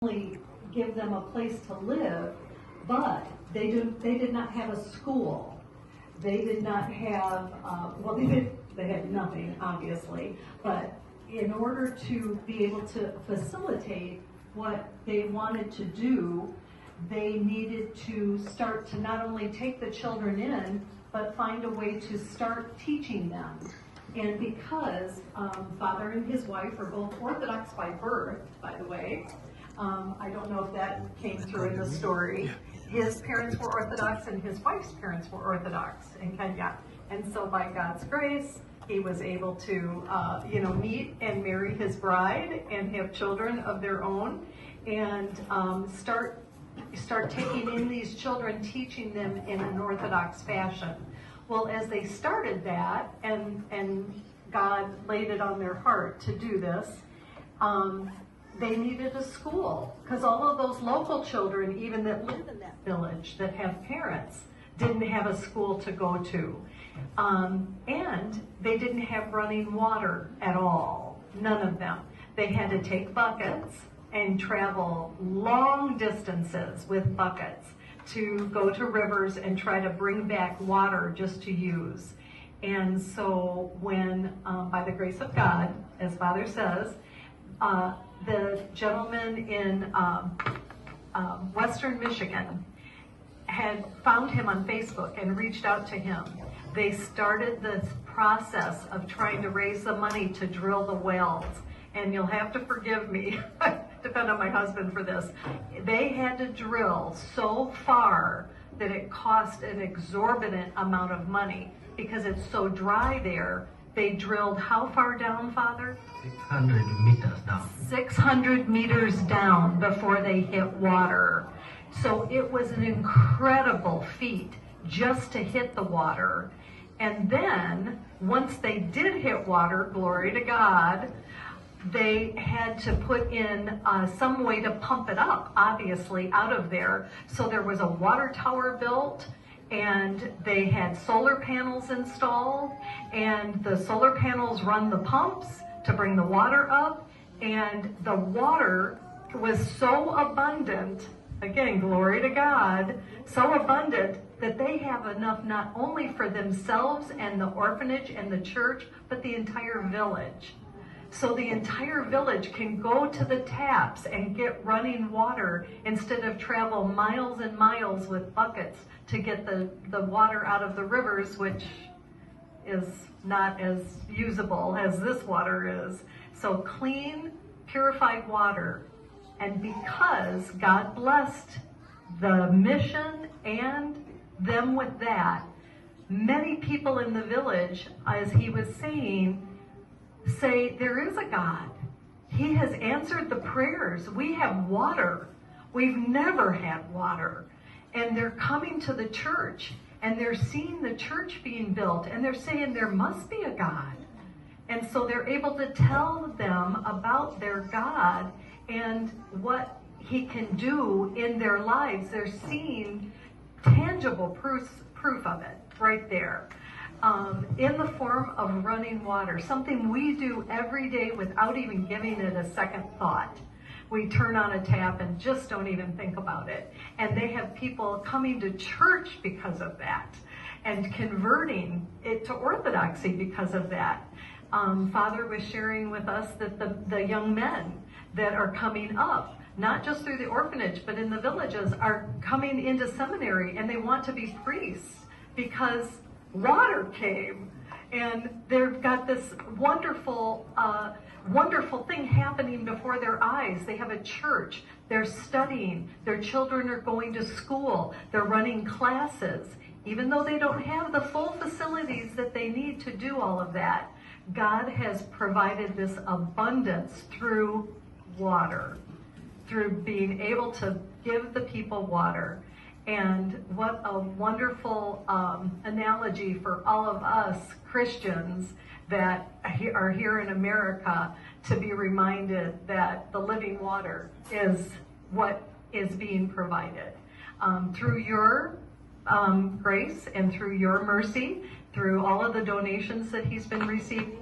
only give them a place to live, but they did not have a school. They did not have, they had nothing, obviously, but in order to be able to facilitate what they wanted to do, they needed to start to not only take the children in, but find a way to start teaching them. And because Father and his wife are both Orthodox by birth, by the way, I don't know if that came through in the story. His parents were Orthodox and his wife's parents were Orthodox in Kenya. And so by God's grace, he was able to, meet and marry his bride and have children of their own, and start taking in these children, teaching them in an Orthodox fashion. Well, as they started that, and God laid it on their heart to do this, they needed a school, because all of those local children, even that live in that village, that have parents, didn't have a school to go to. And they didn't have running water at all, none of them. They had to take buckets and travel long distances with buckets to go to rivers and try to bring back water just to use. And so when, by the grace of God, as Father says, the gentleman in Western Michigan had found him on Facebook and reached out to him. They started this process of trying to raise the money to drill the wells. And you'll have to forgive me, depend on my husband for this. They had to drill so far that it cost an exorbitant amount of money because it's so dry there. They drilled how far down, Father? 600 meters down. 600 meters down before they hit water. So it was an incredible feat just to hit the water. And then, once they did hit water, glory to God, they had to put in some way to pump it up, obviously, out of there. So there was a water tower built, and they had solar panels installed, and the solar panels run the pumps to bring the water up, and the water was so abundant, again, glory to God, so abundant that they have enough not only for themselves and the orphanage and the church, but the entire village. So the entire village can go to the taps and get running water instead of travel miles and miles with buckets to get the water out of the rivers, which is not as usable as this water is. So clean, purified water. And because God blessed the mission and them with that, many people in the village, as he was saying, say, there is a God. He has answered the prayers. We have water. We've never had water. And they're coming to the church, and they're seeing the church being built, and they're saying there must be a God. And so they're able to tell them about their God and what he can do in their lives. They're seeing tangible proof of it right there. In the form of running water, something we do every day without even giving it a second thought. We turn on a tap and just don't even think about it. And they have people coming to church because of that and converting it to Orthodoxy because of that. Father was sharing with us that the young men that are coming up, not just through the orphanage, but in the villages, are coming into seminary, and they want to be priests because water came, and they've got this wonderful thing happening before their eyes. They have a church, they're studying, their children are going to school, they're running classes. Even though they don't have the full facilities that they need to do all of that, God has provided this abundance through water, through being able to give the people water. And what a wonderful analogy for all of us Christians that are here in America to be reminded that the living water is what is being provided. Through your grace and through your mercy, through all of the donations that he's been receiving,